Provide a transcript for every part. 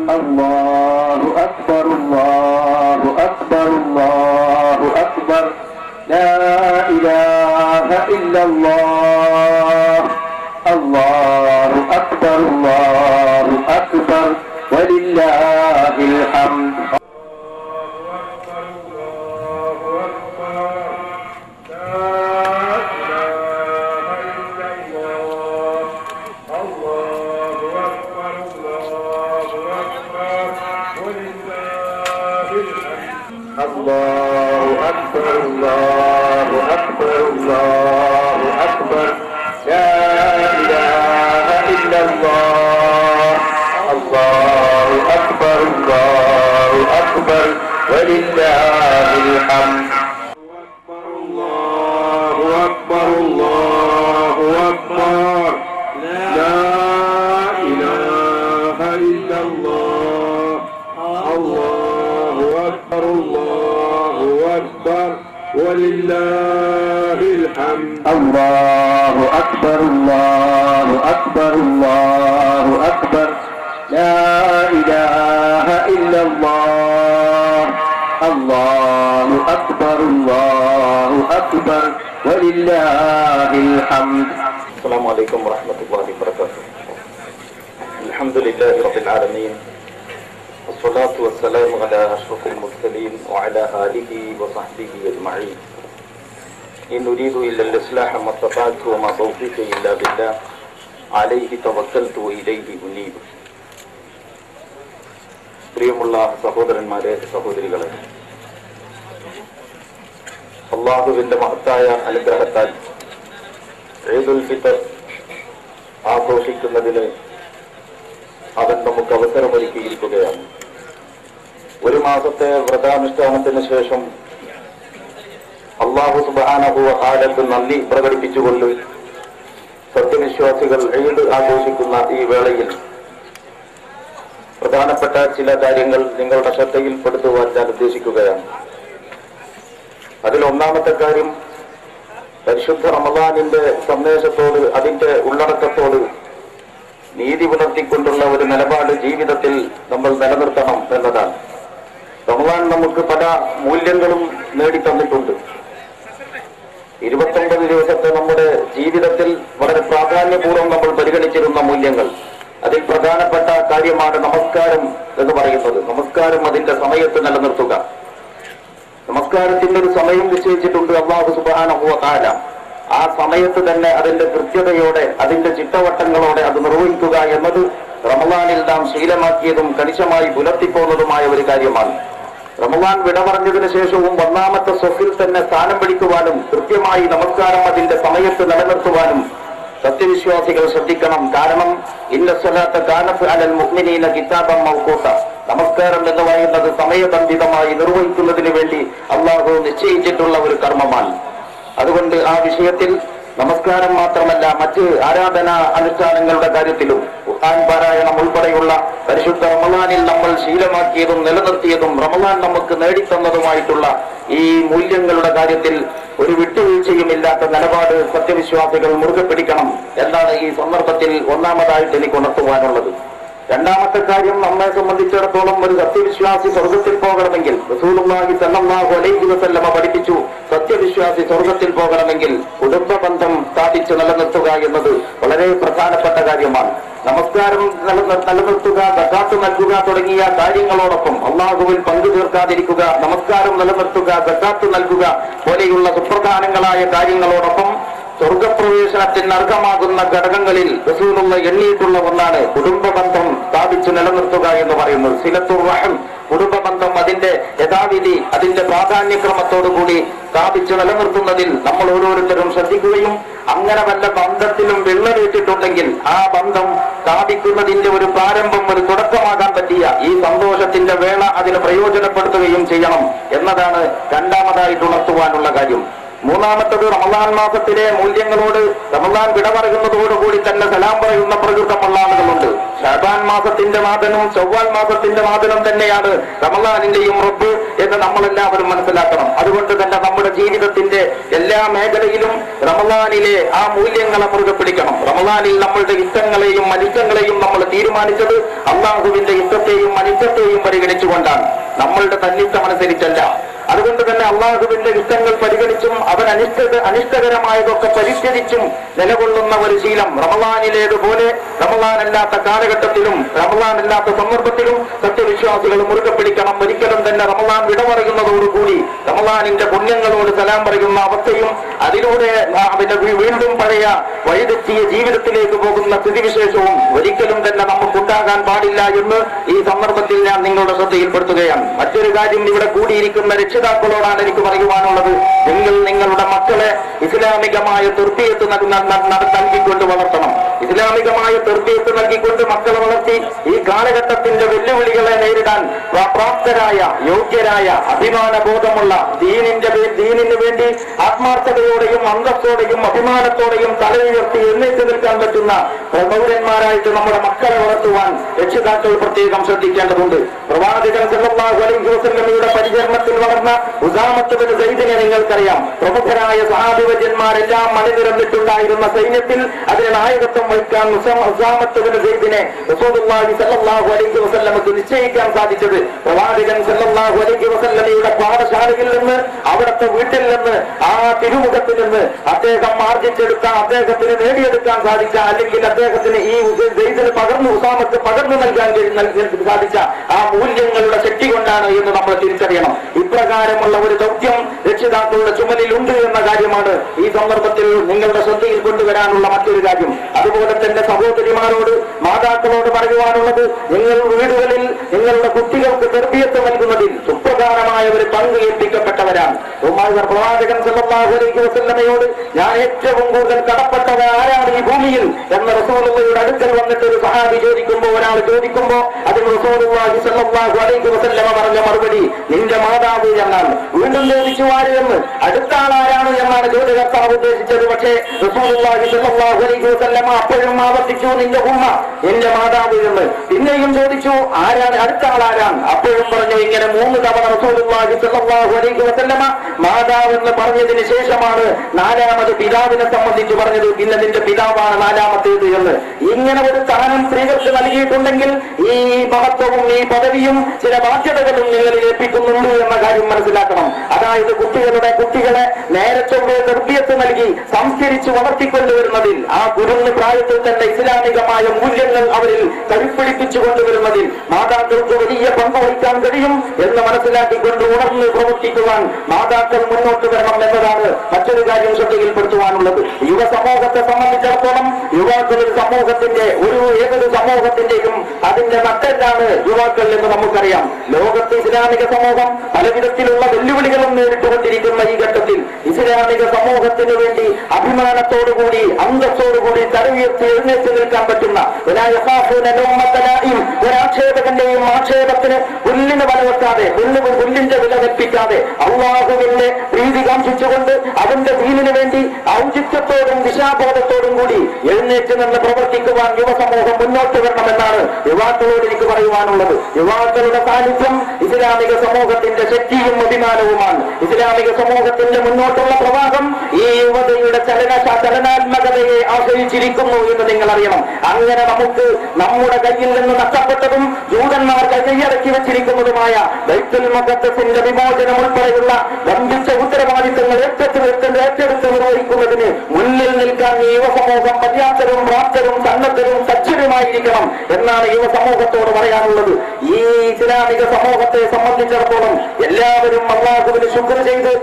الله أكبر الله أكبر الله أكبر لا إله إلا الله الله أكبر الله أكبر ولله الحمد الله أكبر الله أكبر الله أكبر لا إله إلا الله الله أكبر الله أكبر ولله الحمد الله أكبر الله أكبر لا إله إلا الله الله أكبر الله أكبر ولله الحمد الله أكبر الله أكبر الله أكبر لا إله إلا الله الله أكبر الله أكبر ولله الحمد. السلام عليكم ورحمة الله وبركاته. الحمد لله رب العالمين والصلاة والسلام على أشرف المرسلين وعلى آله وصحبه أجمعين. إن نريد إلا الإصلاح ما استطعت وما توفيقي إلا بالله عليه توكلت وإليه أنيب. പ്രിയമുള്ള സഹോദരന്മാരെ, സഹോദരികളെ, അല്ലാഹുവിന്റെ മഹത്തായ അനുഗ്രഹത്താൽ ഈദുൽ ഫിത്ർ ആഘോഷിക്കുന്നതിന് അവൻ നമുക്ക് അവസരമൊരുക്കിയിരിക്കുകയാണ്. ഒരു മാസത്തെ വ്രതാനുഷ്ഠാനത്തിന് ശേഷം അല്ലാഹു സുബ്ഹാനഹു വ തആലയ്ക്ക് നന്ദി പ്രകടിപ്പിച്ചുകൊണ്ട് സത്യവിശ്വാസികൾ ഈദ് ആഘോഷിക്കുന്ന ഈ വേളയിൽ പ്രധാനപ്പെട്ട ചില കാര്യങ്ങൾ നിങ്ങളുടെ ശ്രദ്ധയിൽപ്പെടുത്തുവാൻ ഞാൻ ഉദ്ദേശിക്കുകയാണ്. അതിലൊന്നാമത്തെ കാര്യം, പരിശുദ്ധ റമളാനിന്റെ സന്ദേശത്തോട്, അതിന്റെ ഉള്ളടക്കത്തോട് നീതി പുലർത്തിക്കൊണ്ടുള്ള ഒരു നിലപാട് ജീവിതത്തിൽ നമ്മൾ നിലനിർത്തണം എന്നതാണ്. റമളാൻ നമുക്ക് പല മൂല്യങ്ങളും നേടിത്തന്നിട്ടുണ്ട്. 29 ദിവസത്തെ നമ്മുടെ ജീവിതത്തിൽ വളരെ പ്രാധാന്യപൂർവ്വം നമ്മൾ പരിഗണിച്ചിരുന്ന മൂല്യങ്ങൾ, അതിൽ പ്രധാനപ്പെട്ട കാര്യമാണ് നമസ്കാരം എന്ന് പറയുന്നത്. നമസ്കാരം അതിന്റെ സമയത്ത് നിലനിർത്തുക. നമസ്കാരത്തിന്റെ ഒരു സമയം നിശ്ചയിച്ചിട്ടുണ്ട് അല്ലാഹു സുബ്ഹാനഹു വ തആല. ആ സമയത്ത് തന്നെ അതിന്റെ കൃത്യതയോടെ, അതിന്റെ ചിട്ടവട്ടങ്ങളോടെ അത് നിർവഹിക്കുക എന്നത് റമളാനിൽ നാം ശീലമാക്കിയതും കണിശമായി പുലർത്തിപ്പോകുന്നതുമായ ഒരു കാര്യമാണ്. റമളാൻ വിട പറഞ്ഞതിന് ശേഷവും ഒന്നാമത്തെ സ്വഫിൽ തന്നെ സ്ഥാനം പിടിക്കുവാനും കൃത്യമായി നമസ്കാരം അതിന്റെ സമയത്ത് നിലനിർത്തുവാനും സത്യവിശ്വാസികൾ ശ്രദ്ധിക്കണം. കാരണം ഇന്ന സ്വലാത്ത കാനത്ത് അലൽ മുഅ്മിനീന കിതാബൻ മൗഖൂത, നമസ്കാരം എന്ന് പറയുന്നത് സമയബന്ധിതമായി നിർവഹിക്കുന്നതിന് വേണ്ടി അല്ലാഹു നിശ്ചയിച്ചിട്ടുള്ള ഒരു കർമ്മമാണ്. അതുകൊണ്ട് ആ വിഷയത്തിൽ നമസ്കാരം മാത്രമല്ല, മറ്റ് ആരാധനാ അനുഷ്ഠാനങ്ങളുടെ കാര്യത്തിലും ഖുർആൻ പാരായണം ഉൾപ്പെടെയുള്ള പരിശുദ്ധ റമളാനിൽ നമ്മൾ ശീലമാക്കിയതും നിലനിർത്തിയതും റമളാൻ നമുക്ക് നേടിത്തന്നതുമായിട്ടുള്ള ഈ മൂല്യങ്ങളുടെ കാര്യത്തിൽ ഒരു വിട്ടുവീഴ്ചയുമില്ലാത്ത നിലപാട് സത്യവിശ്വാസികൾ മുറുകെ പിടിക്കണം എന്നാണ് ഈ സന്ദർഭത്തിൽ ഒന്നാമതായിട്ട് എനിക്ക് ഉണർത്തുവാനുള്ളത്. രണ്ടാമത്തെ കാര്യം, നമ്മെ സംബന്ധിച്ചിടത്തോളം ഒരു സത്യവിശ്വാസി സ്വർഗത്തിൽ പോകണമെങ്കിൽ റസൂലുള്ളാഹി സ്വല്ലല്ലാഹു അലൈഹി വസല്ലമ പഠിപ്പിച്ചു, സത്യവിശ്വാസി സ്വർഗത്തിൽ പോകണമെങ്കിൽ കുടുംബ ബന്ധം സ്ഥാപിച്ച് നിലനിർത്തുക എന്നത് വളരെ പ്രധാനപ്പെട്ട കാര്യമാണ്. നമസ്കാരം നിലനിർത്തുക, സകാത്ത് നൽകുക തുടങ്ങിയ കാര്യങ്ങളോടൊപ്പം അല്ലാഹുവിൽ പങ്കു ചേർക്കാതിരിക്കുക, നമസ്കാരം നിലനിർത്തുക, സകാത്ത് നൽകുക പോലെയുള്ള സുപ്രധാനങ്ങളായ കാര്യങ്ങളോടൊപ്പം സ്വർഗപ്രവേശനത്തിന് അർഹമാകുന്ന ഘടകങ്ങളിൽ റസൂലുള്ള എണ്ണിയിട്ടുള്ള ഒന്നാണ് കുടുംബ ബന്ധം സ്ഥാപിച്ചു നിലനിർത്തുക എന്ന് പറയുന്നത്. സിലത്തുർ റഹം, കുടുംബ ബന്ധം അതിന്റെ യഥാവിധി, അതിന്റെ പ്രാധാന്യക്രമത്തോടുകൂടി സ്ഥാപിച്ചു നിലനിർത്തുന്നതിൽ നമ്മൾ ഓരോരുത്തരും ശ്രദ്ധിക്കുകയും അങ്ങനെ വല്ല ബന്ധത്തിലും വിള്ളലേറ്റിട്ടുണ്ടെങ്കിൽ ആ ബന്ധം സ്ഥാപിക്കുന്നതിന്റെ ഒരു പ്രാരംഭം, ഒരു തുടക്കമാകാൻ പറ്റിയ ഈ സന്തോഷത്തിന്റെ വേള അതിന് പ്രയോജനപ്പെടുത്തുകയും ചെയ്യണം എന്നതാണ് രണ്ടാമതായിട്ട് ഉണർത്തുവാനുള്ള കാര്യം. മൂന്നാമത്തത് റമദാൻ മാസത്തിലെ മൂല്യങ്ങളോട് റമദാൻ വിട പറയുന്നതോടുകൂടി തന്നെ സലാം പറയുന്ന പ്രകൃതമുള്ള ആളുകളുണ്ട്. ശഅബാൻ മാസത്തിന്റെ നാഥനും ചൊവ്വാൽ മാസത്തിന്റെ നാഥനും തന്നെയാണ് റമദാനിന്റെയും റബ്ബ് എന്ന് നമ്മളെല്ലാവരും മനസ്സിലാക്കണം. അതുകൊണ്ട് തന്നെ നമ്മുടെ ജീവിതത്തിന്റെ എല്ലാ മേഖലയിലും റമദാനിലെ ആ മൂല്യങ്ങളെ മുറുകെ പിടിക്കണം. റമദാനിൽ നമ്മളുടെ ഇഷ്ടങ്ങളെയും അനിഷ്ടങ്ങളെയും നമ്മൾ തീരുമാനിച്ചത് അള്ളാഹുവിന്റെ ഇഷ്ടത്തെയും അനിഷ്ടത്തെയും പരിഗണിച്ചുകൊണ്ടാണ്, നമ്മളുടെ തന്നിഷ്ടമനുസരിച്ചല്ല. അതുകൊണ്ട് തന്നെ അള്ളാഹുവിന്റെ ഇഷ്ടങ്ങൾ പരിഗണിച്ചും അവൻ അനിഷ്ടകരമായതൊക്കെ പരിത്യജിച്ചും നിലകൊള്ളുന്ന ഒരു ശീലം റമദാനിലേതുപോലെ റമദാനല്ലാത്ത കാലഘട്ടത്തിലും റമദാനല്ലാത്ത സന്ദർഭത്തിലും സത്യവിശ്വാസികൾ മുറുകെ പിടിക്കണം. ഒരിക്കലും തന്നെ റമദാൻ വിട പറയുന്നതോടുകൂടി റമദാനിന്റെ പുണ്യങ്ങളോട് സലാം പറയുന്ന അവസ്ഥയും അതിലൂടെ വീണ്ടും പഴയ വഴിതെറ്റിയ ജീവിതത്തിലേക്ക് പോകുന്ന സ്ഥിതിവിശേഷവും ഒരിക്കലും തന്നെ നമുക്കുണ്ടാകാൻ പാടില്ല എന്ന് ഈ സന്ദർഭത്തിൽ ഞാൻ നിങ്ങളുടെ ശ്രദ്ധയിൽപ്പെടുത്തുകയാണ്. മറ്റൊരു കാര്യം, ഇവിടെ കൂടിയിരിക്കുന്ന രക്ഷിതാക്കളോടാണ് എനിക്ക് പറയുവാനുള്ളത്. നിങ്ങളുടെ മക്കളെ ഇസ്ലാമികമായ തർബിയത്ത് നൽകിക്കൊണ്ട് വളർത്തണം. ഇസ്ലാമികമായ തർബിയത്ത് നൽകിക്കൊണ്ട് മക്കളെ വളർത്തി ഈ കാലഘട്ടത്തിന്റെ വെല്ലുവിളികളെ നേരിടാൻ പ്രാപ്തരായ, യോഗ്യരായ, അഭിമാനബോധമുള്ള, ദീനിന് വേണ്ടി ആത്മാർത്ഥതയോടെയും അന്തസ്സോടെയും അഭിമാനത്തോടെയും തലയുയർത്തി എഴുന്നേറ്റ് നിൽക്കാൻ പറ്റുന്ന പൗരന്മാരായിട്ട് നമ്മുടെ മക്കളെ വളർത്തുവാൻ രക്ഷിതാക്കൾ പ്രത്യേകം ശ്രദ്ധിക്കേണ്ടതുണ്ട്. പ്രവാചകൻ സല്ലല്ലാഹു അലൈഹി വസല്ലമയുടെ പരിചരണത്തിൽ വളർന്ന ഉസാമത്ത് ബിൻ സൈദിനെ നിങ്ങൾക്കറിയാം. പ്രമുഖരായ സഹാബിവര്യന്മാരെല്ലാം അണിനിരന്നിട്ടുണ്ടായിരുന്ന സൈന്യത്തിൽ അതിന് നായകത്വം വഹിക്കാൻ ഉസാമത്ത് ബിൻ സൈദിനെ റസൂലുള്ളാഹി സല്ലല്ലാഹു അലൈഹി വസല്ലമക്ക് നിശ്ചയിക്കാൻ സാധിച്ചത് പ്രവാചകൻ സല്ലല്ലാഹു അലൈഹി വസല്ലമയുടെ പാഠശാലയിൽ നിന്ന്, അവിടുത്തെ വീട്ടിൽ നിന്ന്, ആ തിരുമുഖത്തിൽ നിന്ന് അദ്ദേഹം ആർജിച്ചെടുത്ത, അദ്ദേഹത്തിന് നേടിയെടുക്കാൻ സാധിച്ച, അല്ലെങ്കിൽ അദ്ദേഹത്തിന് ഈ സൈദിന് ഉസാമത്ത് പകർന്നു നൽകാൻ സാധിച്ച ആ മൂല്യങ്ങളുടെ ശക്തി കൊണ്ടാണ് എന്ന് നമ്മൾ തിരിച്ചറിയണം. ഇപ്രകാരമുള്ള ഒരു ദൗത്യം രക്ഷിതാക്കളുടെ ചുമലിലുണ്ട് എന്ന കാര്യമാണ് ഈ സന്ദർഭത്തിൽ നിങ്ങളുടെ ശ്രദ്ധയിൽ കൊണ്ടുവരാനുള്ള മറ്റൊരു കാര്യം. അതുപോലെ തന്നെ സഹോദരിമാരോട്, മാതാക്കളോട് പറയുവാനുള്ളത്, നിങ്ങൾ വീടുകളിൽ നിങ്ങളുടെ കുട്ടികൾക്ക് തർബിയത്ത് നൽകുന്നതിൽ സുപ്രധാനമായ ഒരു പങ്ക് ഏൽപ്പിക്കപ്പെട്ടവരാണ്. പ്രവാചകൻ സല്ലല്ലാഹു അലൈഹി വസല്ലമയോട് ഞാൻ ഏറ്റവും കൂടുതൽ കടപ്പെട്ടവ ആരാണ് ഈ ഭൂമിയിൽ എന്ന റസൂലുള്ളാഹിയുടെ അടുക്കൽ വന്നിട്ട് ഒരു സഹാബി ഒരാൾ ചോദിക്കുമ്പോ അതിന് റസൂലുള്ളാഹി സ്വല്ലല്ലാഹു അലൈഹി വസല്ലമ പറഞ്ഞ മറുപടി നിന്റെ മാതാവ് എന്നാണ്. വീണ്ടും ചോദിച്ചു ആര് എന്ന്, അടുത്ത ആളാരാണ് എന്നാണ് ചോദ്യകർത്താവ് ഉദ്ദേശിച്ചത്. പക്ഷേ റസൂലുള്ളാഹി സ്വല്ലല്ലാഹു അലൈഹി വസല്ലമ അപ്പോഴും ആവർത്തിച്ചു നിന്റെ ഉമ്മ, നിന്റെ മാതാവ് എന്ന്. പിന്നെയും ചോദിച്ചു ആരാണ്, അടുത്ത ആളാരാണ്, അപ്പോഴും പറഞ്ഞു. ഇങ്ങനെ 3 തവണ റസൂലുള്ളാഹി സ്വല്ലല്ലാഹു അലൈഹി വസല്ലമ മാതാവ് എന്ന് പറഞ്ഞതിന് ശേഷമാണ് 4ാമത് പിതാവിനെ സംബന്ധിച്ച് പറഞ്ഞത്. പിന്നെ നിന്റെ പിതാവാണ് 4ാമത്തേത് എന്ന്. ഇങ്ങനെ ഒരു സ്ഥാനം സ്ത്രീകൾക്ക് നൽകിയിട്ടുണ്ടെങ്കിൽ ഈ മഹത്വവും ഈ പദവിയും ചില ബാധ്യതകളും നിങ്ങളിൽ ഏൽപ്പിക്കുന്നുണ്ട് എന്ന കാര്യം മനസ്സിലാക്കണം. അതായത് കുട്ടികളെ നേരത്തെ തർബിയത്ത് നൽകി സംസ്കരിച്ച് വളർത്തിക്കൊണ്ടുവരുന്നതിൽ, ആ കുരുന്ന് പ്രായത്തിൽ തന്നെ ഇസ്ലാമികമായ മൂല്യങ്ങൾ അവരിൽ കരുപ്പിടിപ്പിച്ചു കൊണ്ടുവരുന്നതിൽ മാതാക്കൾക്ക് വലിയ പങ്ക് വഹിക്കാൻ കഴിയും എന്ന് മനസ്സിലാക്കിക്കൊണ്ട് ഉണർന്ന് പ്രവർത്തിക്കുവാൻ മാതാക്കൾ മുന്നോട്ട് വരണം എന്നതാണ് മറ്റൊരു കാര്യം ശ്രദ്ധയിൽപ്പെടുത്തുവാനുള്ളത്. യുവസമൂഹത്തെ സംബന്ധിച്ചിടത്തോളം യുവാക്കൾ ഏതൊരു സമൂഹത്തിന്റെയും അതിന്റെ നട്ടെല്ലാണ് യുവാക്കൾ എന്ന് നമുക്കറിയാം. ലോകത്ത് ഇസ്ലാമിക സമൂഹം പലവിധത്തിലുള്ള വെല്ലുവിളികളും നേരിട്ടുകൊണ്ടിരിക്കുന്ന ഈ ഘട്ടത്തിൽ ഇസ്ലാമിക സമൂഹത്തിന് വേണ്ടി അഭിമാനത്തോടുകൂടി അന്തസ്സോടുകൂടി തലയുയർത്തി എഴുന്നേറ്റ് നിൽക്കാൻ പറ്റുന്ന ഒരാക്ഷേപകന്റെയും ആക്ഷേപത്തിന് പുല്ലിന് വില വെക്കാതെ, പുല്ലിന്റെ വില കൽപ്പിക്കാതെ അള്ളാഹുവിന്റെ പ്രീതി കാംക്ഷിച്ചുകൊണ്ട് അവന്റെ ദീനിന് വേണ്ടി ഔചിത്യത്തോടും ദിശാബോധത്തോടും കൂടി എഴുന്നേറ്റ് നിന്ന് പ്രവർത്തിക്കുവാൻ യുവസമൂഹം മുന്നോട്ട് വരണമെന്നാണ് യുവാക്കളോട് എനിക്ക് പറയുവാനുള്ളത്. യുവാക്കളുടെ സാന്നിധ്യം ഇസ്ലാമിക സമൂഹത്തിന്റെ ശക്തിയും അഭിമാനവുമാണ്. ഇസ്ലാമിക സമൂഹത്തിന്റെ മുന്നോട്ടുള്ള പ്രവാഹം ഈ യുവതയുടെ ചലനാത്മകതയെ ആശ്രയിച്ചിരിക്കുന്നു എന്ന് നിങ്ങൾ അറിയണം. അങ്ങനെ നമുക്ക് നമ്മുടെ കയ്യിൽ നിന്ന് നഷ്ടപ്പെട്ടതും ജൂതന്മാർ കൈയടക്കി വെച്ചിരിക്കുന്നതുമായ ബൈത്തുൽ മുഖദ്ദസിന്റെ വിമോചനം ഉൾപ്പെടെയുള്ള വമ്പിച്ച ഉത്തരവാദിത്തങ്ങൾ ഏറ്റെടുത്ത് നിർവഹിക്കുന്നതിന് മുന്നിൽ നിൽക്കാൻ ഈ യുവസമൂഹം പര്യാപ്തരും പ്രാപ്തരും സന്നദ്ധരും സജ്ജരുമായിരിക്കണം എന്നാണ് യുവസമൂഹത്തോട് പറയാനുള്ളത്. ഈ ഇസ്ലാമിക സമൂഹത്തെ സംബന്ധിച്ചിടത്തോളം എല്ലാവരും അല്ലാഹുവിന് ശുക്ർ ചെയ്ത്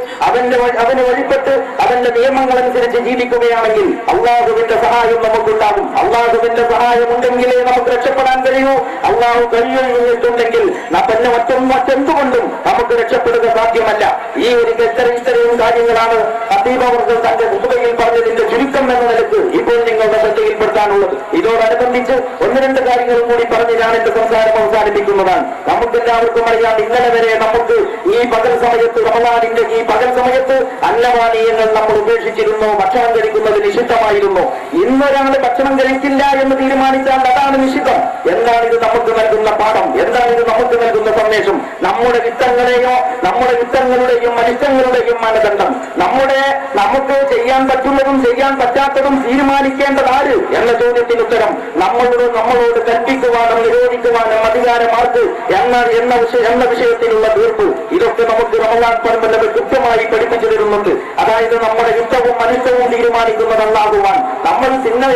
അവന് വഴിപ്പെട്ട് അവന്റെ നിയമങ്ങളനുസരിച്ച് ജീവിക്കുകയാണെങ്കിൽ അല്ലാഹുവിന്റെ സഹായം നമുക്കുണ്ടാകും. അല്ലാഹുവിന്റെ സഹായം ഉണ്ടെങ്കിലേ നമുക്ക് രക്ഷപ്പെടാൻ കഴിയൂ. അല്ലാഹു കഴിയുന്നിട്ടുണ്ടെങ്കിൽ പിന്നെ മറ്റെന്തുകൊണ്ടും നമുക്ക് രക്ഷപ്പെടുക സാധ്യമല്ല. ഈ ഒരു ഇത്രയും കാര്യങ്ങളാണ് ഖതീബ് അവർ തന്റെ ഖുതുബയിൽ പറഞ്ഞതിന്റെ ചുരുക്കം എന്ന നിലക്ക് ഇപ്പോൾ നിങ്ങളുടെ ശ്രദ്ധയിൽപ്പെടുത്താനുള്ളത്. ഇതോടനുബന്ധിച്ച് ഒന്ന് രണ്ട് കാര്യങ്ങൾ കൂടി പറഞ്ഞ് ഞാൻ എന്റെ സംസാരം അവസാനിപ്പിക്കുന്നതാണ്. നമുക്കെല്ലാവർക്കും അറിയാം, ഇന്നലെ വരെ നമുക്ക് ഈ പകൽ സമയത്ത്, റമദാനിന്റെ ഈ പകൽ സമയത്ത് അന്നപാനീയങ്ങൾ നമ്മൾ ഉപേക്ഷിച്ചിരുന്നു. ഭക്ഷണം കഴിക്കുന്നത് നിഷിദ്ധമായിരുന്നു. ഇന്നൊരാൾ ഭക്ഷണം കഴിക്കില്ല എന്ന് തീരുമാനിച്ചാൽ അതാണ് നിഷിദ്ധം. എന്താണ് ഇത് നമുക്ക് നൽകുന്ന പാഠം? എന്താണ് ഇത് നമുക്ക് നൽകുന്ന സന്ദേശം? നമ്മുടെ വിത്തങ്ങളുടെയും അനിഷ്ടങ്ങളുടെയും മാനദണ്ഡം, നമുക്ക് ചെയ്യാൻ പറ്റുന്നതും ചെയ്യാൻ പറ്റാത്തതും തീരുമാനിക്കേണ്ടത് ആര് എന്ന ചോദ്യത്തിന് ഉത്തരം നമ്മളോട് കൽപ്പിക്കുവാനും നിരോധിക്കുവാനും അധികാരമാർക്ക് എന്ന വിഷയത്തിലുള്ള തീർപ്പ്, ഇതൊക്കെ നമുക്ക് റമദാൻ പരമ്പര കൃത്യമായി പഠിപ്പിച്ചു തരുന്നുണ്ട്. അതായത് നമ്മുടെ യുദ്ധവും അനിഷ്ടവും തീരുമാനിക്കുന്നതല്ലാകുവാൻ, നമ്മൾ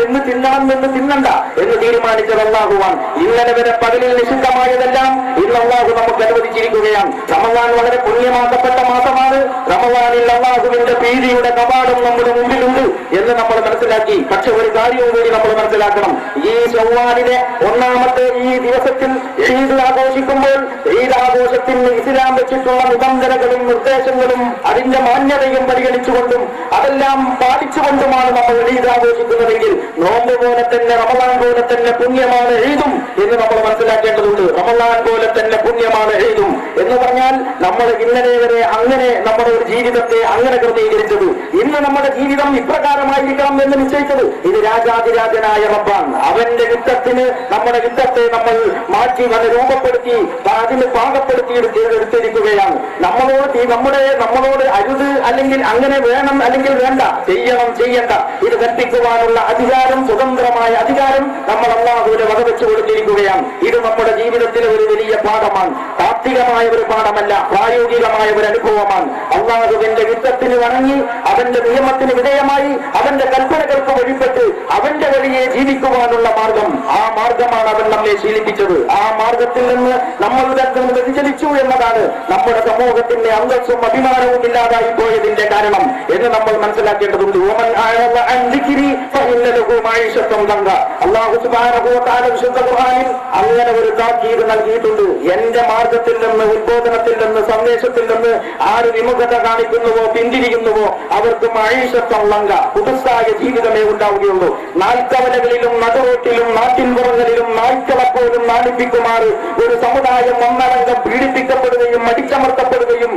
എന്ന് തിന്നണം എന്ന് തിന്നണ്ട എന്ന് തീരുമാനിച്ചതല്ലാകുവാൻ, ഇന്നലെ വരെ പകലിൽ നിഷിദ്ധമായതെല്ലാം ഇന്ന് അല്ലാഹു നമുക്ക് അനുവദിച്ചിരിക്കുകയാണ്. റമദാൻ വളരെ പുണ്യമാക്കപ്പെട്ട മാസമാണ്. റമദാനിൽ അല്ലാഹുവിന്റെ പ്രീതിയുടെ കവാടം നമ്മുടെ മുമ്പിലുണ്ട് എന്ന് നമ്മൾ മനസ്സിലാക്കി. പക്ഷെ ഒരു കാര്യവും കൂടി നമ്മൾ മനസ്സിലാക്കണം. ഈ ശവ്വാലിലെ ഒന്നാമത്തെ ഈ ദിവസത്തിൽ ഈദ് ആഘോഷിക്കുമ്പോൾ ഈദ് ആഘോഷത്തിന് ഇസ്ലാം വെച്ചിട്ടുള്ള നിബന്ധനകളും നിർദ്ദേശങ്ങളും അതിന്റെ മാന്യതയും പരിഗണിച്ചുകൊണ്ടും അതെല്ലാം പാലിച്ചുകൊണ്ടുമാണ് നമ്മൾ ഈദ് ആഘോഷിക്കുന്നതെങ്കിൽ നോമ്പ് പോലെ തന്നെ റമദാൻ പോലെ തന്നെ പുണ്യമാണ് ഈദും എന്ന് നമ്മൾ മനസ്സിലാക്കേണ്ടതുണ്ട്. റമദാൻ പോലെ തന്നെ പുണ്യമാണ് ഈദും എന്ന് പറഞ്ഞാൽ നമ്മൾ ഇന്നലെ വരെ അങ്ങനെ നമ്മുടെ ഒരു ജീവിതത്തെ അങ്ങനെ ക്രമീകരിച്ചത്, ഇന്ന് നമ്മുടെ ജീവിതം ഇപ്രകാരമായിരിക്കണം എന്ന് നിശ്ചയിച്ചത് ഇത് രാജാതിരാജനായ റബ്ബാണ്. അവന്റെ യുദ്ധത്തിന് നമ്മുടെ യുദ്ധത്തെ നമ്മൾ മാറ്റി രൂപപ്പെടുത്തി അതിന് പാകപ്പെടുത്തി എടുത്തിരിക്കുകയാണ്. നമ്മളോട് അരുത്, അല്ലെങ്കിൽ അങ്ങനെ വേണം, അല്ലെങ്കിൽ വേണ്ട, ചെയ്യണം, ചെയ്യണ്ട, ഇത് കൽപ്പിക്കുവാനുള്ള അധികാരം, സ്വതന്ത്രമായ അധികാരം നമ്മൾ അല്ലാഹുവിനെ വകവെച്ചു കൊടുത്തിരിക്കുകയാണ്. ഇത് നമ്മുടെ ജീവിതത്തിലെ ഒരു വലിയ പാഠമാണ്. താത്വികമായ ഒരു പാഠമല്ല, പ്രായോഗികമായ ഒരു അനുഭവമാണ്. അല്ലാഹുവിന്റെ യുദ്ധത്തിന് വണങ്ങി അവന്റെ നിയമത്തിന് വിധേയമായി അവന്റെ കൽപ്പനകൾക്ക് വഴിപ്പെട്ട് അവന്റെ വഴിയെ ജീവിക്കുവാനുള്ള മാർഗം, ആ മാർഗമാണ് അവൻ നമ്മെ ശീലിപ്പിച്ചത്. ആ മാർഗത്തിൽ നിന്ന് നമ്മൾ വ്യതിചലിച്ചു എന്നതാണ് നമ്മുടെ സമൂഹത്തിന്റെ അന്തസ്സും അഭിമാനവും ഇല്ലാതായി പോയതിന്റെ കാരണം എന്ന് നമ്മൾ മനസ്സിലാക്കേണ്ടതുണ്ട്. അല്ലാഹു സുബ്ഹാനഹു വ തആല വിശുദ്ധ ഖുർആനിൽ അങ്ങനെ ഒരു താക്കീത് നൽകിയിട്ടുണ്ട്. എന്റെ മാർഗത്തിൽ നിന്ന്, ഉദ്ബോധനത്തിൽ നിന്ന്, സന്ദേശത്തിൽ നിന്ന് ആര് വിമുഖത കാണിക്കുന്നുവോ, പിന്തിരിയുന്നുവോ, അവർക്ക് മഈശത്തുൻ ലങ്ക, പുതുസായ ജീവിതമേ ഉണ്ടാവുകയുള്ളൂ. നാൽക്കവലകളിലും നടുറോട്ടിലും നാട്ടിൻപുറങ്ങളിലും നായ്ക്കളപ്പോലും നാണിപ്പിക്കുമാറ് ഒരു സമുദായം ഒന്നടങ്കം പീഡിപ്പിക്കപ്പെടുകയും അടിച്ചമർത്തപ്പെടുകയും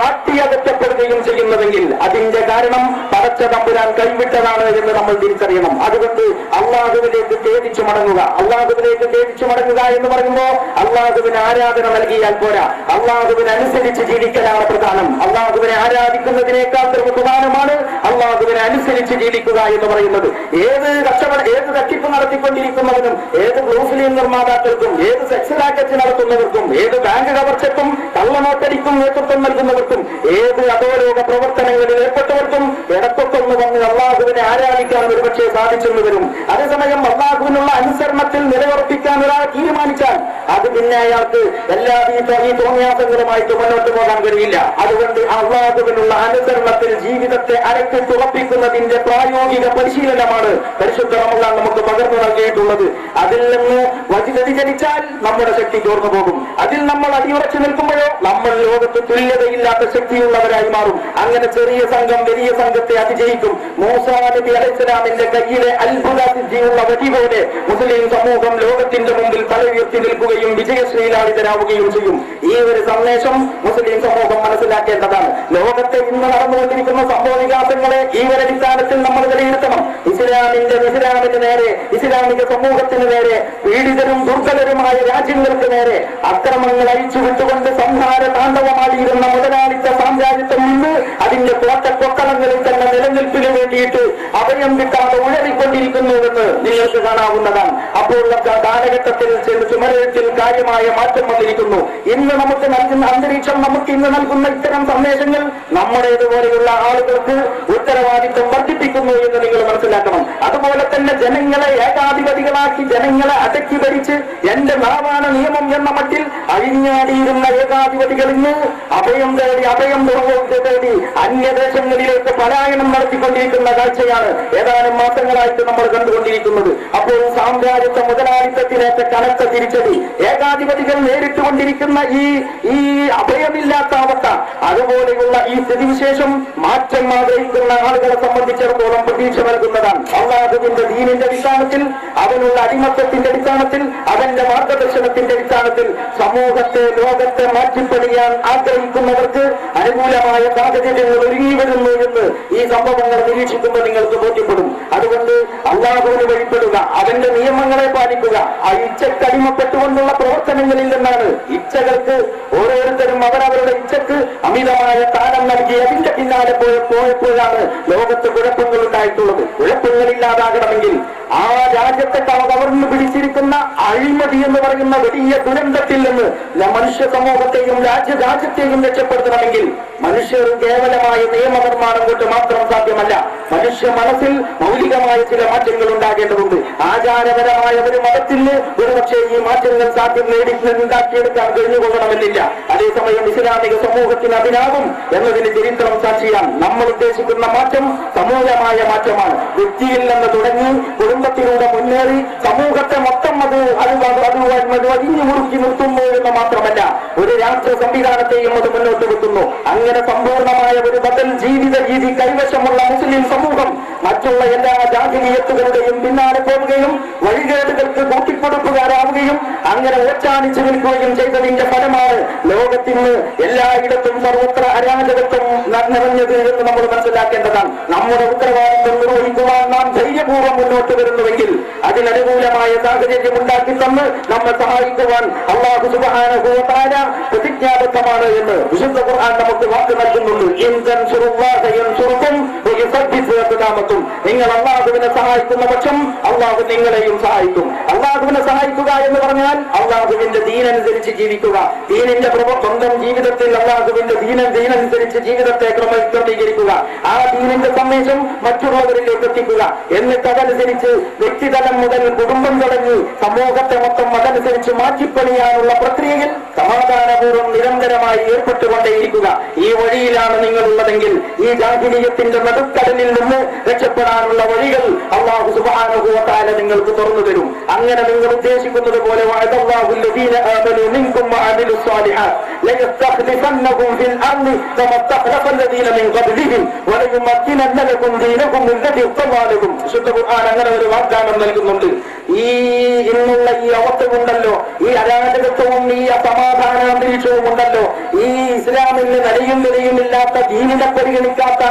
ആട്ടിയകറ്റപ്പെടുകയും ചെയ്യുന്നതെങ്കിൽ അതിന്റെ കാരണം പടച്ച തമ്പുരാൻ കൈവിട്ടതാണ് എന്ന് നമ്മൾ തിരിച്ചറിയണം. അതുകൊണ്ട് അല്ലാഹുവിലേക്ക് ഖേദിച്ചു മടങ്ങുക. അല്ലാഹുവിലേക്ക് ഖേദിച്ചു മടങ്ങുക എന്ന് പറയുമ്പോൾ അല്ലാഹുവിന് ആരാധന നൽകിയാൽ പോരാ, അല്ലാഹുവിനെ അനുസരിച്ച് ജീവിക്കലാണ് പ്രധാനം. അല്ലാഹുവിനെ ആരാധിക്കുന്നതിനേക്കാൾ പ്രധാനമാണ് അല്ലാഹുവിനെ അനുസരിച്ച് ജീവിക്കുക എന്ന് പറയുന്നത്. ഏത് തട്ടിപ്പ് നടത്തിക്കൊണ്ടിരിക്കുന്നവനും, ഏത് ബ്ലൂഫിലിയൻ നിർമ്മാതാക്കൾക്കും, ഏത് സെക്സ് റാക്കറ്റ് നടത്തുന്നവർക്കും, ഏത് ബാങ്ക് കവർച്ചക്കും കള്ളനോട്ടടിക്കും നേതൃത്വം നൽകുന്നവർക്കും, ഏത് അധോലോക പ്രവർത്തനങ്ങളിൽ ഏർപ്പെട്ടവർക്കും ഇടത്തൊക്കൊന്ന് വന്ന് അല്ലാഹുവിനെ ആരാധിക്കാൻ ഒരുപക്ഷെ സാധിച്ചെന്ന് വരും. അതേസമയം അല്ലാഹുവിനുള്ള അനുസരണത്തിൽ നിലയുറപ്പിക്കാൻ ഒരാൾ തീരുമാനിച്ചാൽ അത് പിന്നെ അയാൾക്ക് എല്ലാ ഈ തോന്നിയാസങ്ങളുമായിട്ട് മുന്നോട്ട് പോകാൻ കഴിയില്ല. അതുകൊണ്ട് അല്ലാഹുവിനുള്ള അനുസരണത്തിൽ ജീവിതത്തെ അരക്കി തുറപ്പിക്കുന്നതിന്റെ പ്രായോഗിക പരിശീലനമാണ് പരിശുദ്ധ റമദാൻ നമുക്ക് പകർന്നു നൽകിയിട്ടുള്ളത്. അതിൽ നിന്ന് വ്യതിചലിച്ചാൽ നമ്മുടെ ശക്തി ചോർന്നു പോകും. അതിൽ നമ്മൾ അടിയുറച്ചു നിൽക്കുമ്പോഴോ നമ്മൾ ലോകത്ത് തുല്യതയില്ലാത്ത ശക്തിയുള്ളവരായി മാറും. അങ്ങനെ ചെറിയ സംഘം വലിയ സംഘത്തെ അതിജയിക്കും. മൂസാ നബി അലൈഹിസ്സലാമിന്റെ കയ്യിലെ അത്ഭുത സിദ്ധിയുള്ള വടി പോലെ മുസ്ലിം സമൂഹം ലോകത്തിന്റെ മുമ്പിൽ തലയുയർത്തി നിൽക്കുകയും വിജയശ്രീലാളിതരാവുകയും ചെയ്യും. ഈ ഒരു സന്ദേശം മുസ്ലിം സമൂഹം മനസ്സിലാക്കേണ്ടതാണ്. ലോകത്തെ ഇന്ന് നടന്നുകൊണ്ടിരിക്കുന്ന സംഭവ വികാസങ്ങളെ ഈ ഒരു അടിസ്ഥാനത്തിൽ നമ്മൾ വിലയിരുത്തണം. ഇസ്ലാമിന് നേരെ, ഇസ്ലാമിക സമൂഹത്തിന് നേരെ, പീഡിതരും ദുർബലരുമായ രാജ്യങ്ങൾക്ക് നേരെ അക്രമങ്ങൾ അഴിച്ചുവിട്ടുകൊണ്ട് സംഹാര താണ്ഡവമാടിയിരുന്ന മുതലാളിത്ത സാമ്രാജ്യത്തിൽ നിന്ന് അതിന്റെ കോട്ടക്കൊത്തളങ്ങളിൽ തന്നെ നിലനിൽപ്പിന് വേണ്ടിയിട്ട് അഭയം കിട്ടാതെ ഉഴറിക്കൊണ്ടിരിക്കുന്നുവെന്ന് നിങ്ങൾക്ക് കാണാവുന്നതാണ്. അപ്പോൾ കാലഘട്ടത്തിൽ ചുമരത്തിൽ കാര്യമായ മാറ്റം വന്നിരിക്കുന്നു. ഇന്ന് നമുക്ക് നൽകുന്ന അന്തരീക്ഷം, നമുക്ക് ഇന്ന് നൽകുന്ന ഇത്തരം സന്ദേശങ്ങൾ നമ്മുടേതുപോലെയുള്ള ആളുകൾക്ക് ഉത്തരവാദിത്വം വർദ്ധിപ്പിക്കുന്നു എന്ന് നിങ്ങൾ മനസ്സിലാക്കണം. അതുപോലെ തന്നെ ജനങ്ങളെ ഏകാധിപതികളാക്കി, ജനങ്ങളെ അടക്കി ഭരിച്ച് എന്റെ നാവാണ് നിയമം എന്ന മട്ടിൽ അഴിഞ്ഞാടിയിരുന്ന ഏകാധിപതികൾ ഇന്ന് അഭയം തേടി അന്യദേശങ്ങളിലേക്ക് പലായനം നടത്തിക്കൊണ്ടിരിക്കുന്ന കാഴ്ചയാണ് ഏതാനും മാസങ്ങളായിട്ട് നമ്മൾ കണ്ടുകൊണ്ടിരിക്കുന്നത്. അപ്പോൾ സാമ്രാജ്യത്വ മുതലാളിത്തത്തിനേറ്റ കനത്ത തിരിച്ചടി, ഏകാധിപതികൾ നേരിട്ടുകൊണ്ടിരിക്കുന്ന ഈ അഭയമില്ലാത്ത അവസ്ഥ, അതുപോലെയുള്ള ഈ സ്ഥിതിവിശേഷം മാറ്റം ആഗ്രഹിക്കുന്ന ആളുകളെ സംബന്ധിച്ചിടത്തോളം പ്രതീക്ഷ നൽകുന്നതാണ്. അല്ലാഹുവിന്റെ ദീനിന്റെ അടിസ്ഥാനത്തിൽ, അവനുള്ള അടിമത്തത്തിന്റെ അടിസ്ഥാനത്തിൽ, അവന്റെ മാർഗദർശനത്തിന്റെ അടിസ്ഥാനത്തിൽ സമൂഹത്തെ, ലോകത്തെ മാറ്റിപ്പണിയാൻ ആഗ്രഹിക്കുന്നവർക്ക് അനുകൂലമായ സാഹചര്യങ്ങൾ ഒരുങ്ങി വരുന്നു എന്ന് ഈ സംഭവങ്ങൾ നിരീക്ഷിക്കുമ്പോൾ നിങ്ങൾക്ക് ബോധ്യപ്പെടും. അതുകൊണ്ട് അല്ലാഹുവിന് വഴിപ്പെടുക, അവന്റെ നിയമങ്ങളെ പാലിക്കുക. ആ ഇച്ഛക്ക് അടിമപ്പെട്ടുകൊണ്ടുള്ള പ്രവർത്തനങ്ങളിൽ നിന്നാണ് ഇച്ഛകൾക്ക് ഓരോരുത്തരും അവരവരുടെ ഇച്ഛക്ക് അമിതമായ സ്ഥാനം നൽകി അതിന്റെ പിന്നാലെ പോയപ്പോഴാണ് ലോകത്ത് കുഴപ്പങ്ങൾ ഉണ്ടായിട്ടുള്ളത്. കുഴപ്പങ്ങളില്ലാതാകണമെങ്കിൽ ആ രാജ്യത്തെ കവർന്നു പിടിച്ചിരിക്കുന്ന അഴിമതി എന്ന് പറയുന്ന വലിയ ദുരന്തത്തിൽ നിന്ന് മനുഷ്യ സമൂഹത്തെയും രാജ്യത്തെയും രക്ഷപ്പെടുത്തണമെങ്കിൽ മനുഷ്യർ കേവലമായ നിയമനിർമ്മാണം കൊണ്ട് മാത്രം സാധ്യമല്ല. മനുഷ്യ മനസ്സിൽ മൗലികമായ ചില മാറ്റങ്ങൾ ഉണ്ടാകേണ്ടതുണ്ട്. ആചാരപരമായ ഒരു മതത്തിന് ഒരുപക്ഷെ ഈ മാറ്റങ്ങൾ സാധ്യം ഉണ്ടാക്കിയെടുക്കാൻ കഴിഞ്ഞുകൊള്ളണമെന്നില്ല. അതേസമയം ഇസ്ലാമിക സമൂഹത്തിന് അതിനാകും എന്നതിന് ചരിത്രം സാക്ഷിയാണ്. നമ്മൾ ഉദ്ദേശിക്കുന്ന മാറ്റം സമൂലമായ മാറ്റമാണ്. വ്യക്തിയിൽ നിന്ന് തുടങ്ങി കുടുംബത്തിലൂടെ മുന്നേറി സമൂഹത്തെ മൊത്തം അത് വരിഞ്ഞു മുറുക്കി നിർത്തുന്നു എന്ന് മാത്രമല്ല, ഒരു രാഷ്ട്ര സംവിധാനത്തെയും അത് മുന്നോട്ട് വെക്കുന്നു. അങ്ങനെ സമ്പൂർണമായ ഒരു ബദൽ ജീവിത രീതി കൈവശമുള്ള മുസ്ലിം സമൂഹം മറ്റുള്ള എല്ലാ ജാതിനീയത്തുകളുടെയും പിന്നാലെ പോവുകയും വഴികേടുകൾക്ക് കൂട്ടിക്കൊടുപ്പുകാരാവുകയും അങ്ങനെ ഓച്ചാനിച്ചു നിൽക്കുകയും ചെയ്തതിന്റെ ഫലമാണ് ലോകത്തിന് എല്ലായിടത്തും സർവത്ര അരാജകത്വം നിറഞ്ഞത് എന്ന് നമ്മൾ മനസ്സിലാക്കേണ്ടതാണ്. നമ്മുടെ ഉത്തരവാദിത്വം നിർവഹിക്കുവാൻ നാം ധൈര്യപൂർവ്വം മുന്നോട്ട് വരുന്നുവെങ്കിൽ അതിനനുകൂലമായ സാഹചര്യം ഉണ്ടാക്കി തന്ന് നമ്മെ സഹായിക്കുവാൻ അല്ലാഹു സുബ്ഹാനഹു വ തആല പ്രതിജ്ഞാബദ്ധമാണ് എന്ന് വിശുദ്ധ ഖുർആൻ നമുക്ക് വാക്ക് നൽകുന്നുണ്ട്. ഇൻ തൻസുറുല്ലാഹ യൻസുറുകും വയുസബ്ബിത് അഖ്ദാമകും. നിങ്ങൾ അല്ലാഹുവിനെ സഹായിക്കുന്ന പക്ഷം അല്ലാഹു നിങ്ങളെയും സഹായിക്കും. അല്ലാഹുവിനെ സഹായിക്കുക എന്ന് പറഞ്ഞാൽ അല്ലാഹുവിന്റെ ദീനനുസരിച്ച് ജീവിക്കുക. ദീനിന്റെ സ്വന്തം ജീവിതത്തിൽ അല്ലാഹുവിന്റെ ദീനനുസരിച്ച് ജീവിതത്തെ ക്രമീകരിക്കുക. ആ ദീനിന്റെ സന്ദേശം മറ്റുള്ളവരിലേക്ക് എത്തിക്കുക. എന്നിട്ട് അതനുസരിച്ച് വ്യക്തിതലം മുതൽ കുടുംബം തുടങ്ങി സമൂഹത്തെ മൊത്തം അതനുസരിച്ച് മാറ്റിപ്പണിയാനുള്ള പ്രക്രിയയിൽ സമാധാനപൂർവ്വം നിരന്തരമായി ഏർപ്പെട്ടുകൊണ്ടേയിരിക്കുക. ഈ വഴിയിലാണ് നിങ്ങളുള്ളതെങ്കിൽ ഈ ജാഹിലിയ്യത്തിന്റെ നടുക്കടലിൽ നിന്ന് രക്ഷപ്പെടാനുള്ള വഴികൾ അല്ലാഹു സുബ്ഹാനഹു വ തആല നിങ്ങൾക്ക് തുറന്നു തരും. അങ്ങനെ നിങ്ങൾ ഉദ്ദേശിക്കുന്നത് പോലെ വഅദല്ലാഹു അല്ലദീന ആമനൂ മിൻകും വഅമിലുസ് സാലിഹാത്ത് ലയസ്തഖ്ലിഫന്നഹും ഫിൽ അർളി കമാ ഇസ്തഖ്ലഫ അല്ലദീന മിൻ ഖബ്ലിഹിം വലയുമക്കിനന്ന ലഹും ദീനഹും അല്ലദീ ഇർതദാ ലഹും. വിശുദ്ധ ഖുർആൻ അങ്ങനെ ഒരു വാഗ്ദാനം നൽകുന്നുണ്ട്. ഈ ഇന്നുള്ള ഈ അവസ്ഥയുണ്ടല്ലോ, ഈ അരാജകത്വവും ഈ അസമാധാനാന്തരീക്ഷവും ഉണ്ടല്ലോ, ഈ ഇസ്ലാമിന് നിലയും വിലയുമില്ലാത്ത ദീനിനെ പരിഗണിക്കാത്ത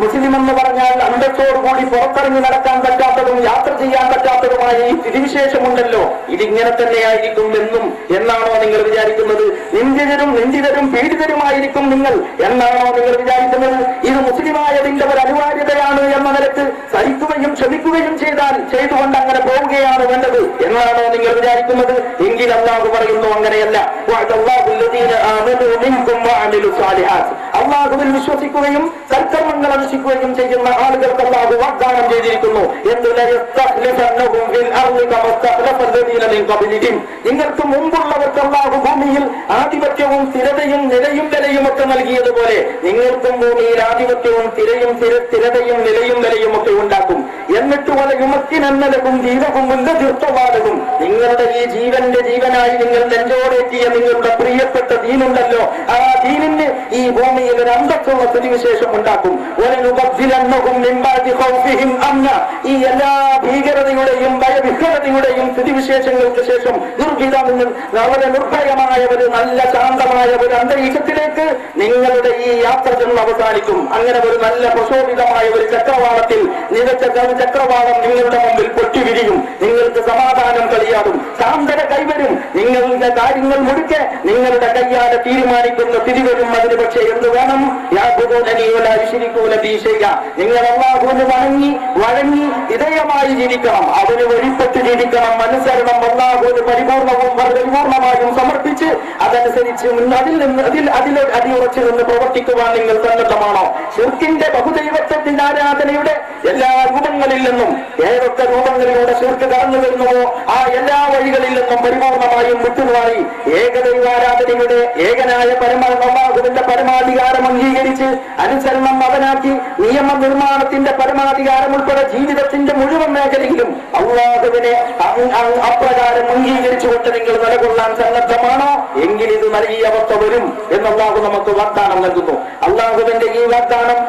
മുസ്ലിം എന്ന് പറഞ്ഞാൽ അന്തസ്സോടുകൂടി പുറത്തിറങ്ങി നടക്കാൻ പറ്റാത്തതും യാത്ര ചെയ്യാൻ പറ്റാത്തതുമായ ഈ സ്ഥിതിവിശേഷമുണ്ടല്ലോ, ഇതിങ്ങനെ തന്നെയായിരിക്കും എന്നും എന്നാണോ നിങ്ങൾ വിചാരിക്കുന്നത്? നിന്ദിതരും പീഡിതരുമായിരിക്കും നിങ്ങൾ എന്നാണോ നിങ്ങൾ വിചാരിക്കുന്നത്? ഇത് മുസ്ലിമായതിന്റെ ഒരു അനിവാര്യതയാണ് എന്ന നിലക്ക് സഹിക്കുകയും ക്ഷമിക്കുകയും ചെയ്തുകൊണ്ട് അങ്ങനെ പോവുകയാണ് വേണ്ടത് എന്നാണോ നിങ്ങൾ വിചാരിക്കുന്നത്? എങ്കിൽ അല്ലാഹു പറയുന്നു അങ്ങനെയല്ല. അല്ലാഹുവിൽ വിശ്വസിക്കുകയും സൽക്കർമ്മങ്ങൾ അനുഷ്ഠിക്കുകയും ചെയ്യുന്ന ആളുകൾക്ക് അല്ലാഹു വാഗ്ദാനം ചെയ്തിരിക്കുന്നു. നിങ്ങൾക്ക് മുമ്പുള്ളവർക്ക് അല്ലാഹു ഭൂമിയിൽ ആധിപത്യവും സ്ഥിരതയും നിലയും നിലയും ഒക്കെ നൽകിയതുപോലെ നിങ്ങൾക്കും ഭൂമിയിൽ ആധിപത്യവും സ്ഥിരതയും നിലയും നിലയും ഒക്കെ ഉണ്ടാക്കും. എന്നിട്ട് വലയുമക്കിനന്നലകും ദീനകും മുല്ലതീർത്തവാലകും. നിങ്ങളുടെ ഈ ജീവനായി നിങ്ങൾ നെഞ്ചോടേറ്റിയ നിങ്ങളുടെ പ്രിയപ്പെട്ട ദീനുണ്ടല്ലോ, ആ ദീനിന് ഈ ഭൂമിയിൽ ഒരു അന്തസ്സുള്ള സ്ഥിതിവിശേഷം ഉണ്ടാക്കും. ഈ എല്ലാ ഭീകരതയുടെയും ഭയവിഹ്വലതയുടെയും സ്ഥിതിവിശേഷങ്ങൾക്ക് ശേഷം വളരെ നിർഭയമായ ഒരു നല്ല ശാന്തമായ ഒരു അന്തരീക്ഷത്തിലേക്ക് നിങ്ങളുടെ ഈ യാത്ര ചെന്ന് അവസാനിക്കും. അങ്ങനെ ഒരു നല്ല പ്രശോഭിതമായ ഒരു ചക്രവാളത്തിൽ ചക്രവാളം നിങ്ങളുടെ മുമ്പിൽ പൊട്ടിവിരിയും. നിങ്ങൾക്ക് സമാധാനം കളിയാടും, ശാന്തത കൈവരും. നിങ്ങളുടെ കാര്യങ്ങൾ മുഴുക്കെ നിങ്ങളുടെ കയ്യാലെ തീരുമാനിക്കുന്ന സ്ഥിതി വരും. അതിന് പക്ഷേ എന്ത് വേണം? യാതൊരു നിങ്ങൾ അല്ലാഹുവിന് വഴങ്ങി വിധേയമായി ജീവിക്കണം, അതിന് വഴിപ്പെട്ട് ജീവിക്കണം. അനുസരണം അല്ലാഹുവിന് പരിപൂർണമായും സമർപ്പിച്ച് അതനുസരിച്ച് അതിൽ അടിയുറച്ചു നിന്ന് പ്രവർത്തിക്കുവാൻ നിങ്ങൾ സന്നദ്ധമാണോ? ശിർക്കിന്റെ ബഹുദൈവത്വത്തിന്റെ ആരാധനയുടെ എല്ലാ രൂപങ്ങളിൽ നിന്നും ഏതൊക്കെ രൂപങ്ങളിലൂടെ ശിർക്ക് കടന്നു വരുന്നുവോ ആ എല്ലാ വഴികളിൽ നിന്നും പരിപൂർണമായും വിട്ടുമാറി ഏകദൈവാരാധനയുടെ ഏകനായ അല്ലാഹുവിന്റെ പരമാധികാരം അംഗീകരിച്ച് അനുസരണം അവനാക്കി നിയമനിർമ്മാണത്തിന്റെ പരമാധികാരം ഉൾപ്പെടെ ജീവിതത്തിന്റെ മുഴുവൻ മേഖലയിലും അല്ലാഹുവിനെ അപ്രകാരം അംഗീകരിച്ചുകൊണ്ട് നിങ്ങൾ നിലകൊള്ളാൻ സന്നദ്ധമാണോ? എങ്കിൽ ഇത് നൽകിയ അവസ്ഥ വരും എന്ന് അല്ലാഹു നമുക്ക് വാഗ്ദാനം നൽകുന്നു. അല്ലാഹുവിന്റെ ഈ വാഗ്ദാനം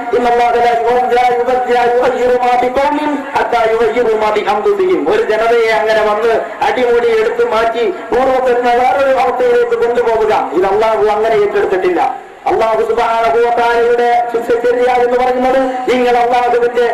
ഒരു ജനതയെ അങ്ങനെ വന്ന് അടിമൂടി എടുത്തു മാറ്റി പൂർവ്വപ്പെടുന്ന വേറൊരു അവസ്ഥയിലേക്ക് കൊണ്ടുപോകുക, ഇത് അല്ലാഹു അങ്ങനെ ഏറ്റെടുത്തിട്ടില്ല. അല്ലാഹു സുബ്ഹാനഹു വ തആലയുടെ ശിക്ഷ എന്ന് പറയുന്നത് നിങ്ങൾ അല്ലാഹുവിന്റെ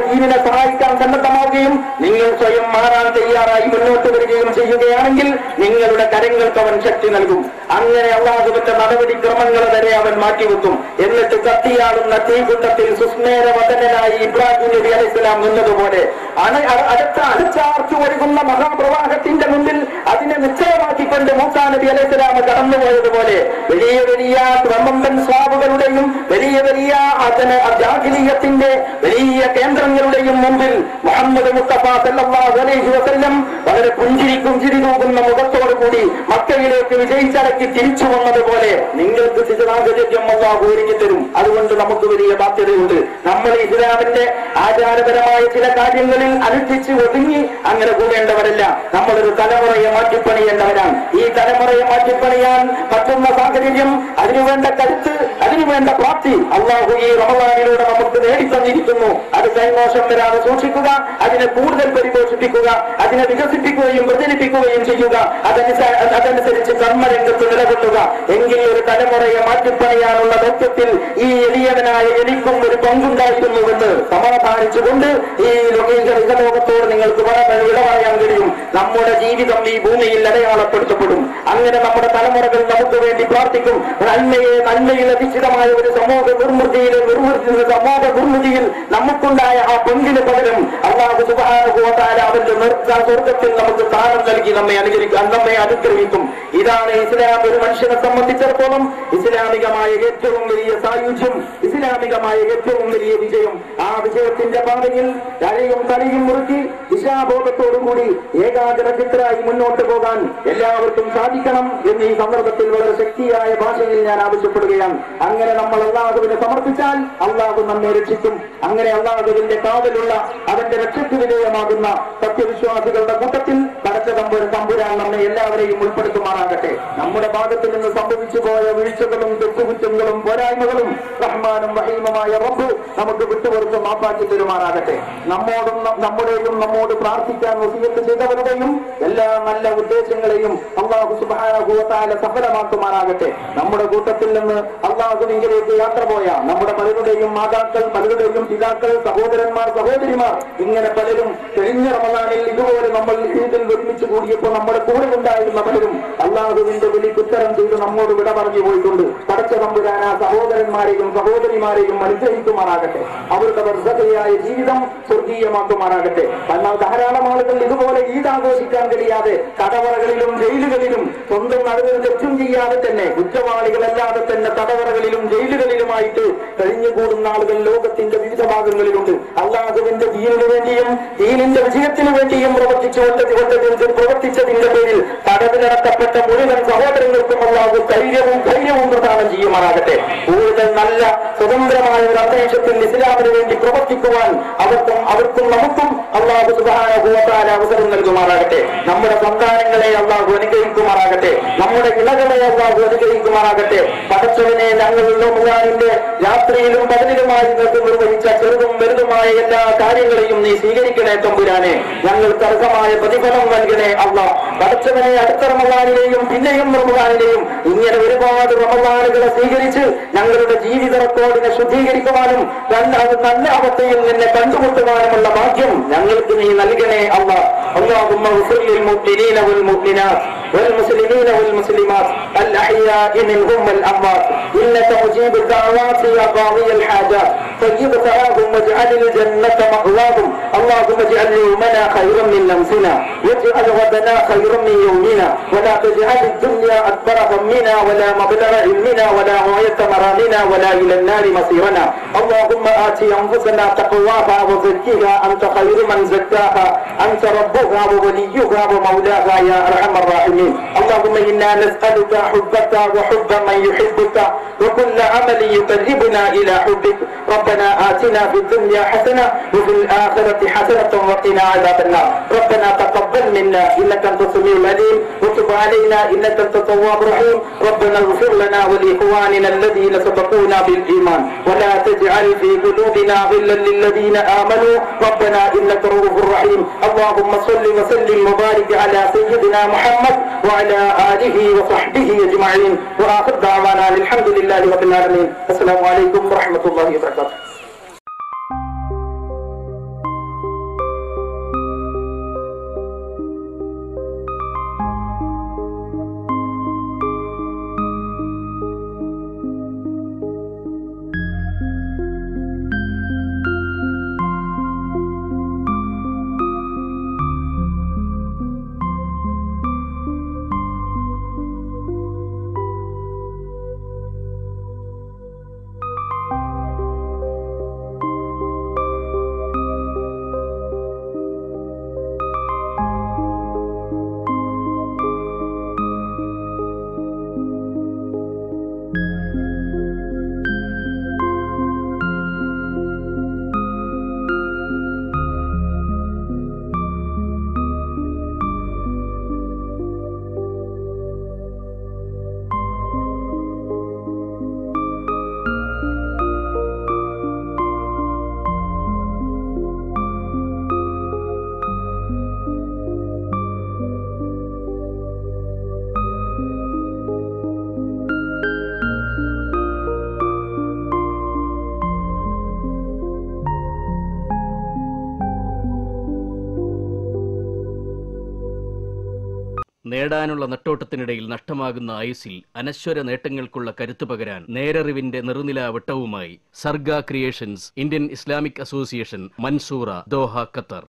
ദീനിനെ സഹായിക്കാൻ സന്നദ്ധമാവുകയും നിങ്ങൾ സ്വയം മാറാൻ തയ്യാറായി മുന്നോട്ട് വരികയും ചെയ്യുകയാണെങ്കിൽ നിങ്ങളുടെ കരങ്ങൾക്ക് അവൻ ശക്തി നൽകും. അങ്ങനെ അല്ലാഹുവിന്റെ നടപടിക്രമങ്ങൾ വരെ അവൻ മാറ്റിവെക്കും. എന്നിട്ട് കത്തിയാടുന്ന തീകൂട്ടത്തിൽ സുസ്മേരവദനായി ഇബ്രാഹിം നബി അലൈഹിസ്സലാം നിന്നതുപോലെ അടച്ചാർച്ചു ഒഴുകുന്ന മഹാപ്രവാഹത്തിന്റെ മുമ്പിൽ അതിനെ നിശ്ചയമാക്കിക്കൊണ്ട് മൂസാ നബി അലൈഹിസ്സലാം കടന്നുപോയതുപോലെ വലിയ വമ്പൻ സ്വാബുകളുടെയും വലിയ ജാഹിലിയ്യത്തിന്റെ വലിയ കേന്ദ്രങ്ങളുടെയും മുമ്പിൽ മുഹമ്മദ് മുസ്തഫ സല്ലല്ലാഹു അലൈഹി വസല്ലം വളരെ പുഞ്ചിരി തൂകുന്ന മുഖത്തോടു കൂടി മക്കയിലേക്ക് വിജയിച്ചടക്കി തിരിച്ചു വന്നതുപോലെ നിങ്ങൾക്ക് സാഹചര്യം അല്ലാഹു ഒരുക്കി തരും. അതുകൊണ്ട് നമുക്ക് വലിയ ബാധ്യതയുണ്ട്. നമ്മൾ ഇസ്ലാമിന്റെ ആചാരപരമായ ചില കാര്യങ്ങളിൽ അനുഷ്ഠിച്ച് ഒതുങ്ങി അങ്ങനെ കൂടേണ്ടവരല്ല. നമ്മളൊരു തലമുറയെ മാറ്റിപ്പണിയേണ്ടവരാണ്. ഈ തലമുറയെ മാറ്റിപ്പണിയാൻ പറ്റുന്ന സാഹചര്യം, അതിനുവേണ്ട കരുത്ത്, അതിനുവേണ്ട പ്രാപ്തി അല്ലാഹു ഈ റമളാനിലൂടെ നമുക്ക് നേടിത്തന്നിരിക്കുന്നു. അത് കൈമോശം വരാതെ സൂക്ഷിക്കുക, അതിനെ കൂടുതൽ പരിപോഷിപ്പിക്കുക, അതിനെ വികസിപ്പിക്കുകയും പ്രചരിപ്പിക്കുകയും ചെയ്യുക, അതനുസരിച്ച് കർമ്മരംഗത്ത് നിലകൊള്ളുക. എങ്കിൽ ഒരു തലമുറയെ മാറ്റിപ്പണിയാനുള്ള ദൗത്യത്തിൽ ഈ എളിയവനായ എനിക്കും ഒരു പങ്കുണ്ടായിരുന്നുവെന്ന് സമാധാനിച്ചുകൊണ്ട് ഈ ലോകത്തോട് നിങ്ങൾക്ക് വിട പറയാൻ കഴിയും. നമ്മുടെ ജീവിതം ഈ ഭൂമിയിൽ അടയാളപ്പെടുത്തപ്പെടും. അങ്ങനെ നമ്മുടെ തലമുറകൾ നമുക്ക് വേണ്ടി പ്രാർത്ഥിക്കും. നന്മയിൽ അധിഷ്ഠിതമായ ഒരു സമൂഹ നിർമ്മിതിയിൽ നമുക്കുണ്ടായ ആ പങ്കിന് പകരം അല്ലാഹു സുബ്ഹാനഹു വ തആല അവന്റെ സ്വർഗ്ഗത്തിൽ നമുക്ക് സ്ഥാനം നൽകി നമ്മെ അനുഗ്രഹിക്കും. ഇതാണ് ഇസ്ലാം ഒരു മനുഷ്യനെ സംബന്ധിച്ചിടത്തോളം ഇസ്ലാമികമായ ഏറ്റവും വലിയ സായുജ്യം, ഇസ്ലാമികമായ ഏറ്റവും വലിയ വിജയം. ആ വിജയത്തിന്റെ പാതയിൽ കളിയും മുറുക്കി ദിശാബോധത്തോടുകൂടി ഏകാഗ്രചിത്തരായി മുന്നോട്ട് പോകാൻ എല്ലാവർക്കും സാധിക്കണം എന്ന് ഈ സന്ദർഭത്തിൽ വളരെ ശക്തിയായ ഭാഷയിൽ ഞാൻ ആവശ്യപ്പെടുകയാണ്. അങ്ങനെ നമ്മൾ അല്ലാഹുവിനെ സമർപ്പിച്ചാൽ അല്ലാഹു നമ്മെ രക്ഷിക്കും. അങ്ങനെ അല്ലാഹുവിന്റെ കാവലുള്ള അവന്റെ രക്ഷയ്ക്ക് വിധേയമാകുന്ന സത്യവിശ്വാസികളുടെ കൂട്ടത്തിൽ പടച്ച തമ്പുരാൻ നമ്മെ എല്ലാവരെയും ഉൾപ്പെടുത്തുമാറാകട്ടെ. നമ്മുടെ ഭാഗത്ത് നിന്ന് സംഭവിച്ചു പോയ വീഴ്ചകളും തെറ്റുകുറ്റങ്ങളും പോരായ്മകളും റഹ്മാനും റഹീമുമായ റബ്ബ് നമുക്ക് വിട്ടുപുറത്ത് മാപ്പാക്കി തരുമാറാകട്ടെ. നമ്മുടെയും നമ്മോട് പ്രാർത്ഥിക്കാൻ വസിയത്ത് ചെയ്തവരുടെയും എല്ലാ നല്ല ഉദ്ദേശങ്ങളെയും അല്ലാഹു സുബ്ഹാനഹു വ തആല സഫലമാക്കുമാറാകട്ടെ. നമ്മുടെ കൂട്ടത്തിൽ നിന്ന് അല്ലാഹുവിലേക്ക് യാത്ര പോയ നമ്മുടെ പലരുടെയും മാതാക്കൾ, പലരുടെയും പിതാക്കൾ, സഹോദരന്മാർ, സഹോദരിമാർ, ഇങ്ങനെ പലരും കഴിഞ്ഞ റമളാനിൽ ഇതുപോലെ നമ്മൾ ഈദിൽ ഒരുമിച്ച് കൂടിയപ്പോൾ നമ്മുടെ കൂടെ ഉണ്ടായിരുന്ന പലരും അല്ലാഹുവിന്റെ വിളിക്ക് ഉത്തരം ചെയ്ത് നമ്മോട് വിട പറഞ്ഞു പോയിട്ടുണ്ട്. പടച്ച തമ്പുരാൻ ആ സഹോദരന്മാരെയും സഹോദരിമാരെയും അനുഗ്രഹിക്കുമാറാകട്ടെ. അവരുടെ വർദ്ധതയായ ജീവിതം സ്വർഗീയമാക്കുമാറാകട്ടെ. എന്നാൽ ധാരാളം ആളുകൾ ഇതുപോലെ ഈദ് ആഘോഷിക്കാൻ കഴിയാതെ തടവറകളിലും ജയിലുകളിലും സ്വന്തം നടന്ന് തെറ്റും ചെയ്യാതെ തന്നെ കുറ്റവാളികളല്ലാതെ തന്നെ തടവറകളിലും ജയിലുകളിലുമായിട്ട് കഴിഞ്ഞുകൂടുന്ന ആളുകൾ ലോകത്തിന്റെ വിവിധ ഭാഗങ്ങളിലുണ്ട്. അല്ലാഹുവിന്റെ ദീനിനു വേണ്ടിയും ദീനിന്റെ വിജയത്തിനു വേണ്ടിയും പ്രവർത്തിച്ചതിന്റെ പേരിൽ തടവിലടക്കപ്പെട്ട മുഴുവൻ സഹോദരങ്ങൾക്കും അല്ലാഹു ധൈര്യവും പ്രദാനം ചെയ്യുമാറാകട്ടെ. കൂടുതൽ നല്ല സ്വതന്ത്രമായ ഒരു അന്തരീക്ഷത്തിൽ ഇസ്ലാമിന് വേണ്ടി പ്രവർത്തിക്കുവാൻ അവർക്കും നമുക്കും അല്ലാഹു സുബ്ഹാനഹു വ തആല അവസരം നൽകുമാറാകട്ടെ. നമ്മുടെ സന്താനങ്ങളെ അല്ലാഹു അനുഗ്രഹിക്കുമാറാകട്ടെ. നമ്മുടെ ഇണകളെ അല്ലാഹു അനുഗ്രഹിക്കുമാറാകട്ടെ. പടച്ചവനെ, ഞങ്ങൾ റമളാനിന്റെ രാത്രിയിലും പകലിലുമായി നിർവഹിച്ച ചെറുതും വലുതുമായ എല്ലാ കാര്യങ്ങളെയും നീ സ്വീകരിക്കണേ തമ്പുരാനെ. ഞങ്ങൾക്ക് അർഹമായ പ്രതിഫലം നൽകണേ അല്ലാഹ്. പടച്ചവനെ, അടുത്ത റമളാനിലെയും പിന്നെയും റമളാനിലെയും ഇങ്ങനെ ഒരുപാട് റമളാനുകളെ സ്വീകരിച്ച് ഞങ്ങളുടെ ജീവിത റെക്കോർഡിനെ ശുദ്ധീകരിക്കുവാനും നല്ല അവസ്ഥയിൽ നിന്നെ കണ്ടുമുട്ടുവാനുമുള്ള ഭാഗ്യം ഞങ്ങൾക്ക് നീ നൽകണേ അല്ലാഹ്. അല്ലാഹുമ്മ ഗ്ഫിർ ലിൽ മുഅ്മിനീന വൽ മുഅ്മിനാത്ത് والمسلمين والمسلمات الأحياء منهم والأموات إنك مجيب الدعوات يا قاضي الحاجات طيب ثوابهم واجعل الجنة مأواهم اللهم اجعل يومنا خيرا من أمسنا واجعل غدنا خيرا من يومنا ولا تجعل الدنيا أكبر همنا ولا مبلغ علمنا ولا غاية مرامنا ولا إلى النار مصيرنا اللهم آت أنفسنا تقواها وزكها أنت خير من زكاها أنت ربها ووليها ومولاها يا أرحم الراحمين اللهم إنا نسألك حبك وحب من يحبك وكل عمل يقربنا إلى حبك ربنا آتنا في الدنيا حسنة وفي الآخرة حسنة وقنا عذاب النار ربنا تقبل منا إنك أنت السميع العليم وتب علينا إنك أنت التواب الرحيم ربنا اغفر لنا ولإخواننا الذين سبقونا بالإيمان ولا تجعل في قلوبنا غلا للذين آمنوا ربنا إنك رؤوف رحيم اللهم صل وسلم وبارك على سيدنا محمد وعلى آله وصحبه أجمعين وآخر دعوانا الحمد لله رب العالمين السلام عليكم ورحمة الله وبركاته. നേടാനുള്ള നെട്ടോട്ടത്തിനിടയിൽ നഷ്ടമാകുന്ന ആയുസ്സിൽ അനശ്വര നേട്ടങ്ങൾക്കുള്ള കരുത്തു പകരാൻ നേരറിവിന്റെ നെറുനിലാവട്ടവുമായി Sarga creations Indian Islamic association Mansoura Doha Qatar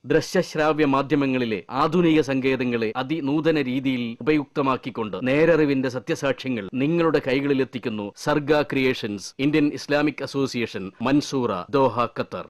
ദൃശ്യശ്രാവ്യ മാധ്യമങ്ങളിലെ ആധുനിക സങ്കേതങ്ങളെ അതിനൂതന രീതിയിൽ ഉപയുക്തമാക്കിക്കൊണ്ട് നേരറിവിന്റെ സത്യസാക്ഷ്യങ്ങൾ നിങ്ങളുടെ കൈകളിലെത്തിക്കുന്നു Sarga creations Indian Islamic association Mansoura Doha Qatar.